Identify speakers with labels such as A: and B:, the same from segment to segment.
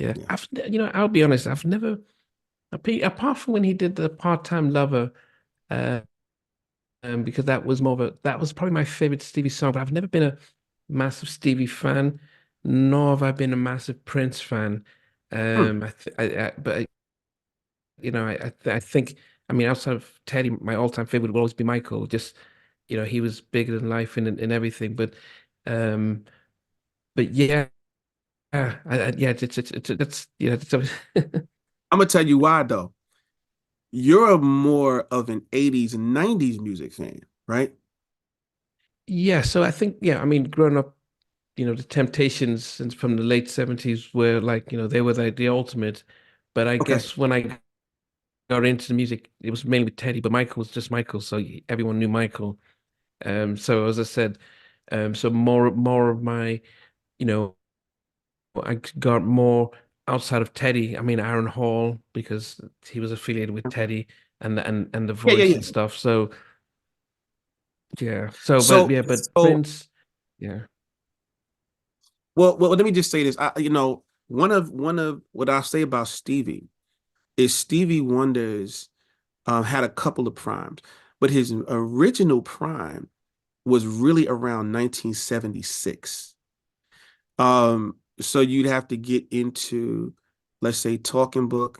A: Yeah.
B: Yeah.
A: I'll be honest, I've never, apart from when he did the Part-Time Lover, uh, because that was probably my favorite Stevie song, but I've never been a massive Stevie fan, nor have I been a massive Prince fan.
B: Hmm.
A: But I think, I mean, outside of Teddy, my all-time favorite will always be Michael. Just, he was bigger than life in everything. Um, but yeah, yeah, that's
B: I'm gonna tell you why though. You're a more of an 80s and 90s music fan, right?
A: yeah. So I think, yeah, I mean, growing up, the Temptations since from the late 70s were like, they were the ultimate. But I
B: Okay.
A: guess when I got into the music, it was mainly with Teddy, but Michael was just Michael, so everyone knew Michael. So as I said, so more of my, you know, I got more outside of Teddy. I mean, Aaron Hall because he was affiliated with Teddy and the
B: Yeah, yeah,
A: Voice and
B: yeah.
A: stuff. So yeah, so but
B: So,
A: yeah, but
B: so
A: Prince, yeah,
B: well, let me just say this. One of what I'll say about Stevie is Stevie Wonder's had a couple of primes, but his original prime was really around 1976. So you'd have to get into, let's say, Talking Book,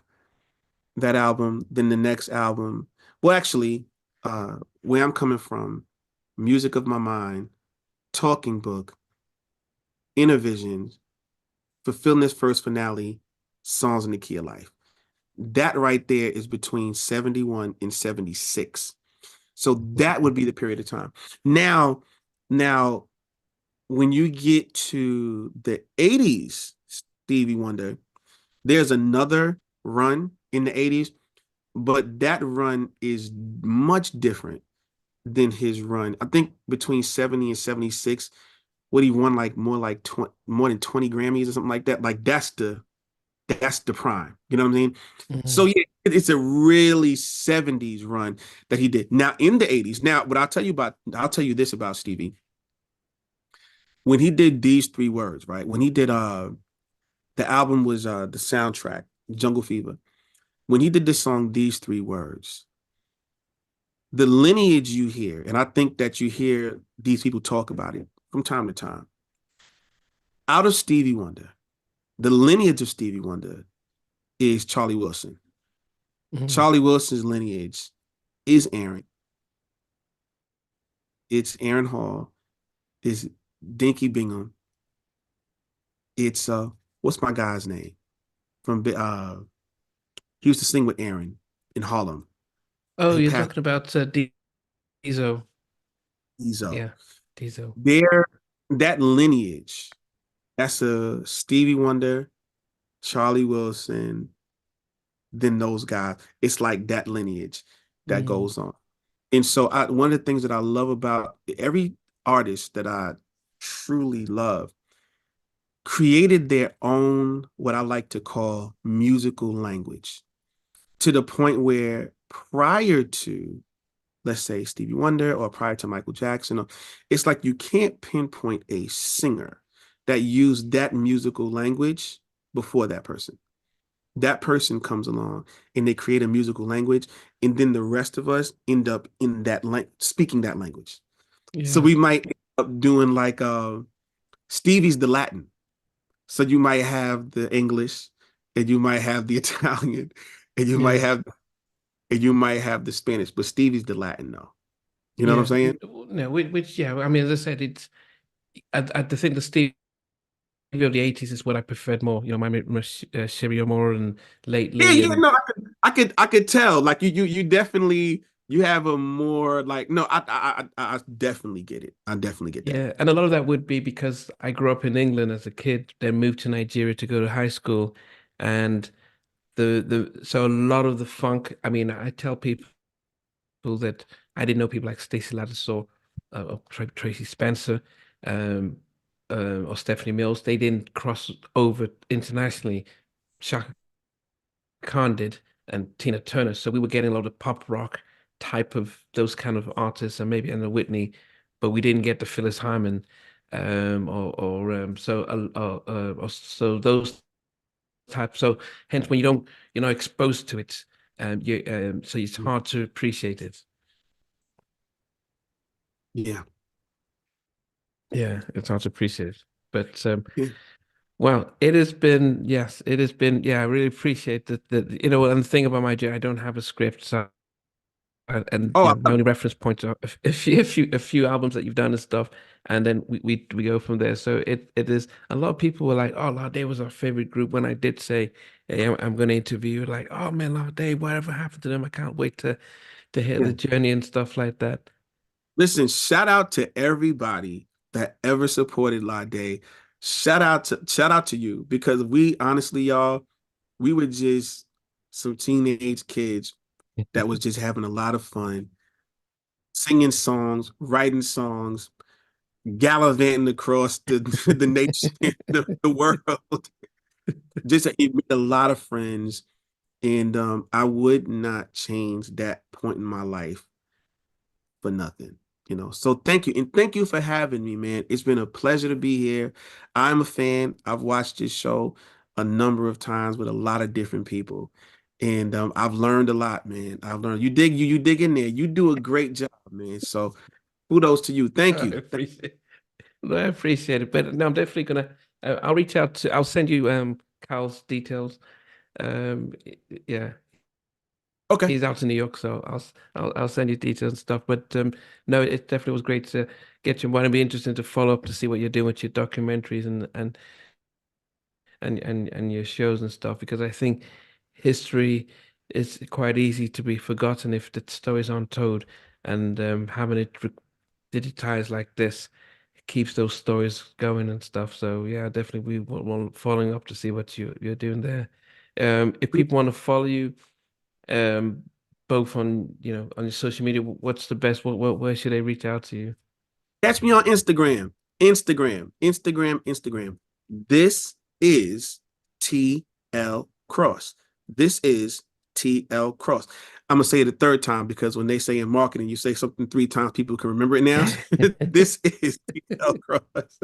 B: that album, then the next album. Well, actually, where I'm coming from, Music of My Mind, Talking Book, Inner Visions, Fulfilling This First Finale, Songs in the Key of Life. That right there is between 71 and 76. So that would be the period of time. Now, now, when you get to the 80s, Stevie Wonder, there's another run in the 80s, but that run is much different than his run. I think between 70 and 76, what he won like like 20, more than 20 Grammys or something like that. Like that's the prime. You know what I mean? So
A: mhm.
B: yeah, it's a really 70s run that he did. Now in the 80s. Now, what I'll tell you this about Stevie. When he did these three words, right? When he did the album was the soundtrack, Jungle Fever. When he did this song, These Three Words, the lineage you hear, and I think that you hear these people talk about it from time to time. Out of Stevie Wonder, the lineage of Stevie Wonder is Charlie Wilson.
A: Mhm.
B: Charlie Wilson's lineage is Aaron. It's Aaron Hall. It's Dinky Bingham. It's what's my guy's name from he used to sing with Aaron in Harlem.
A: Oh,
B: He
A: you're
B: passed
A: talking about Diesel,
B: Ezo.
A: yeah, Diesel.
B: There, that lineage. That's a Stevie Wonder, Charlie Wilson, then those guys. It's like that lineage that
A: Mm.
B: goes on. And so one of the things that I love about every artist that I truly love created their own, what I like to call musical language, to the point where prior to, let's say, Stevie Wonder or prior to Michael Jackson, it's like you can't pinpoint a singer that used that musical language before that person. That person comes along and they create a musical language, and then the rest of us end up in that speaking that language. So
A: Yeah,
B: we might end up doing like Stevie's the Latin. So you might have the English, and you might have the Italian, and you might
A: yeah,
B: have the Spanish, but Stevie's the Latin though. You know what I'm
A: yeah.
B: saying?
A: No, which yeah. I mean, as I said, I think the Steve of the 80s is what I preferred more. My Cheerio more and
B: Yeah,
A: lately
B: yeah,
A: and
B: no, I could tell. Like you definitely you have a more like no, I definitely get it. I definitely get that.
A: yeah, and a lot of that would be because I grew up in England as a kid, then moved to Nigeria to go to high school, and so a lot of the funk. I mean, I tell people that I didn't know people like Stacey Lattisaw or Tracy Spencer, um, or Stephanie Mills. They didn't cross over internationally. Shaka Khan did, and Tina Turner. So we were getting a lot of pop rock type of those kind of artists, and maybe Anna Whitney, but we didn't get the Phyllis Hyman, or so so those type. So hence when you don't, you're not exposed to it, so it's hard to appreciate it.
B: Yeah.
A: Yeah, it's hard to appreciate it. But
B: Yeah.
A: well, it has been, yes, it has been, yeah, I really appreciate that, and the thing about my job, I don't have a script, so and
B: Oh,
A: my only reference points are a few albums that you've done and stuff, and then we go from there. So it is a lot of people were like, "Oh, Ladae was our favorite group." When I did say, "Hey, I'm going to interview," you, like, "Oh man, Ladae, whatever happened to them? I can't wait to hear
B: yeah.
A: the journey and stuff like that."
B: Listen, shout out to everybody that ever supported Ladae. Shout out to you because we honestly, y'all, we were just some teenage kids that was just having a lot of fun, singing songs, writing songs, gallivanting across the the nation, the world. Just it made a lot of friends, and I would not change that point in my life for nothing. So thank you, and thank you for having me, man. It's been a pleasure to be here. I'm a fan. I've watched this show a number of times with a lot of different people, and I've learned a lot, man. I've learned you dig in there. You do a great job, man. So kudos to you. Thank
A: I
B: you.
A: appreciate No, I appreciate it, but no, I'm definitely gonna. I'll reach out to. I'll send you Carl's details. Yeah,
B: Okay.
A: he's out in New York, so I'll send you details and stuff. But no, it definitely was great to get you. And it'd be interesting to follow up to see what you're doing with your documentaries and your shows and stuff, because I think history is quite easy to be forgotten if the stories aren't told, and having it digitized like this keeps those stories going and stuff. So yeah, definitely we want following up to see what you're doing there. If people want to follow you, um, both on your social media, what's the best? Where should they reach out to you?
B: Catch me on Instagram. Instagram. This is TL Cross. This is TL Cross. I'm gonna say it a third time because when they say in marketing, you say something three times, people can remember it now. This is TL Cross.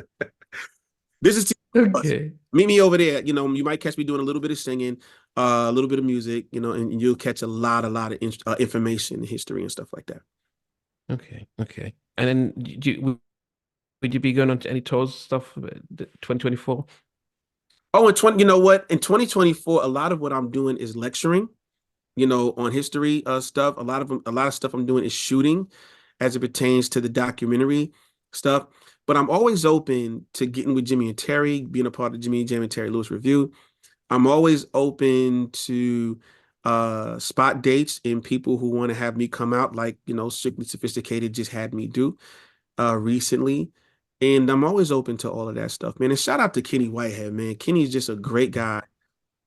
B: This is TL Cross.
A: Okay.
B: Meet me over there. You might catch me doing a little bit of singing, a little bit of music, and you'll catch a lot of information, history, and stuff like that.
A: Okay. Okay. And then would you be going on to any tours stuff 2024?
B: Oh, you know what? In 2024, a lot of what I'm doing is lecturing, on history stuff. A lot of stuff I'm doing is shooting as it pertains to the documentary stuff. But I'm always open to getting with Jimmy and Terry, being a part of Jimmy Jam and Terry Lewis Review. I'm always open to spot dates and people who want to have me come out, like, Strictly Sophisticated just had me do recently. And I'm always open to all of that stuff, man. And shout out to Kenny Whitehead, man. Kenny's just a great guy,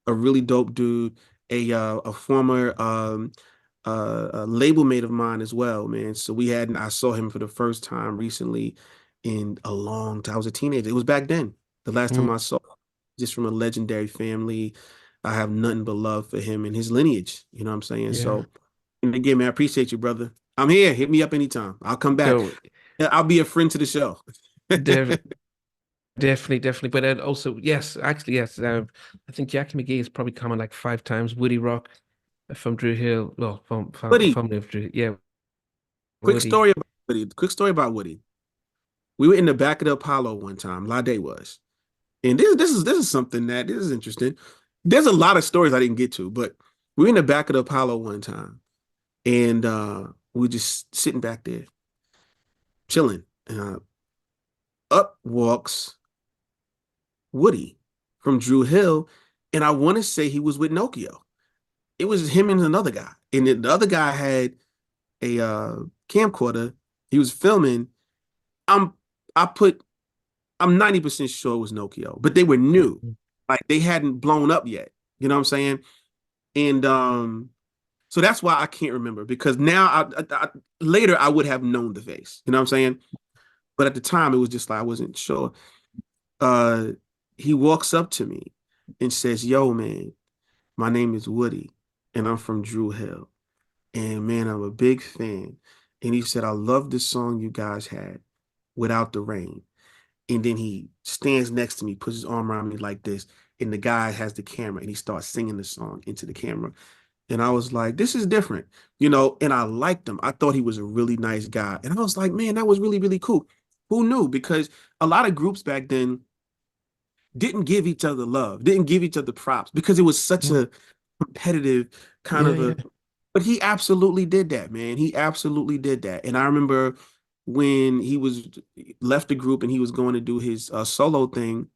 B: a really dope dude, a former a label mate of mine as well, man. So I saw him for the first time recently in a long time. I was a teenager. It was back then. The last time
A: Mm,
B: I saw him, just from a legendary family. I have nothing but love for him and his lineage. You know what I'm saying?
A: yeah.
B: So, and again, man, I appreciate you, brother. I'm here. Hit me up anytime. I'll come back.
A: So
B: I'll be a friend to the show.
A: def definitely. But then also, yes, actually, yes. I think Jackie McGee has probably come on like 5 times. Woody Rock from Drew Hill. Well, from
B: Woody,
A: family of Drew. Yeah,
B: quick
A: Woody.
B: story about Woody. Quick story about Woody. We were in the back of the Apollo one time. Ladae was, and this is something that this is interesting. There's a lot of stories I didn't get to, but we were in the back of the Apollo one time, and we were just sitting back there, chilling. Up walks Woody from Drew Hill, and I want to say he was with Nokia. It was him and another guy, and the other guy had a camcorder. He was filming. I'm I put I'm 90% sure it was Nokia, but they were new.
A: Mhm.
B: Like they hadn't blown up yet. You know what I'm saying? And so that's why I can't remember because now later I would have known the face. You know what I'm saying? But at the time it was just like I wasn't sure. Uh he walks up to me and says, "Yo, man, my name is Woody and I'm from Drew Hill. And man, I'm a big fan." And he said, "I love the song you guys had, Without the Rain." And then he stands next to me, puts his arm around me like this, and the guy has the camera and he starts singing the song into the camera. And I was like, this is different, and I liked him. I thought he was a really nice guy. And I was like, man, that was really, really cool. Who knew? Because a lot of groups back then didn't give each other love, didn't give each other props because it was such
A: Mm.
B: a competitive kind
A: Yeah,
B: of
A: yeah,
B: but he absolutely did that, man. He absolutely did that. And I remember when he was left the group and he was going to do his solo thing,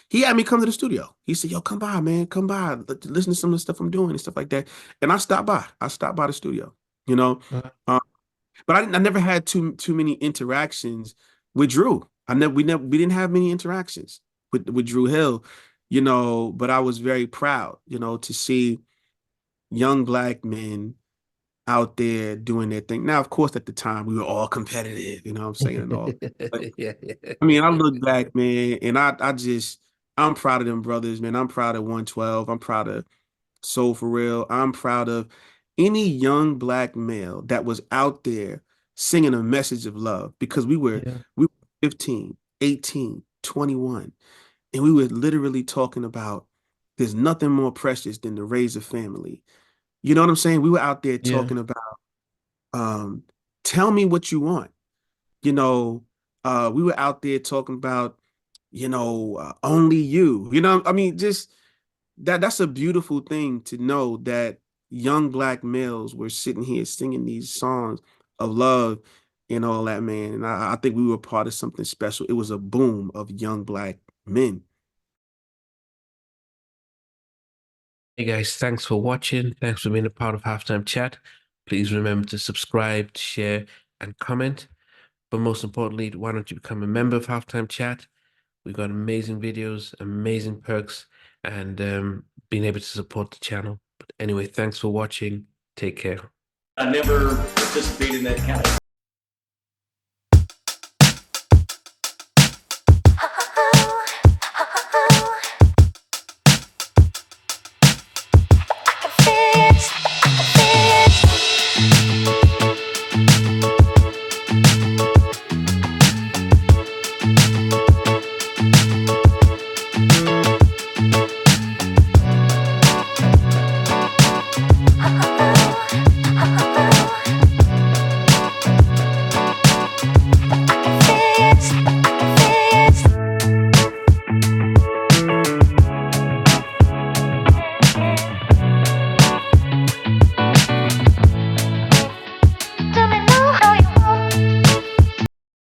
B: he had me come to the studio. He said, yo, come by, man. Come by. Listen to some of the stuff I'm doing and stuff like that. And I stopped by. I stopped by the studio, you know.
A: uh,
B: Um, but I never had too many interactions with Drew. We didn't have many interactions with Drew Hill, but I was very proud, to see young black men out there doing their thing. Now, of course, at the time we were all competitive, you know what I'm saying, and all. But
A: yeah, yeah.
B: I mean, I look back, man, and I'm proud of them brothers, man. I'm proud of 112. I'm proud of Soul for Real. I'm proud of any young black male that was out there singing a message of love because
A: Yeah.
B: we were 15, 18, 21, and we were literally talking about there's nothing more precious than to raise a family. You know what I'm saying? We were out there
A: Yeah.
B: talking about um, tell me what you want. You know, we were out there talking about, only you. I mean, just that's a beautiful thing to know that young black males were sitting here singing these songs of love and all that, man. And I think we were part of something special. It was a boom of young black men.
A: Hey guys, thanks for watching. Thanks for being a part of Halftime Chat. Please remember to subscribe, share, and comment. But most importantly, why don't you become a member of Halftime Chat? We've got amazing videos, amazing perks, and being able to support the channel. But anyway, thanks for watching. Take care.
C: I never participated in that kind of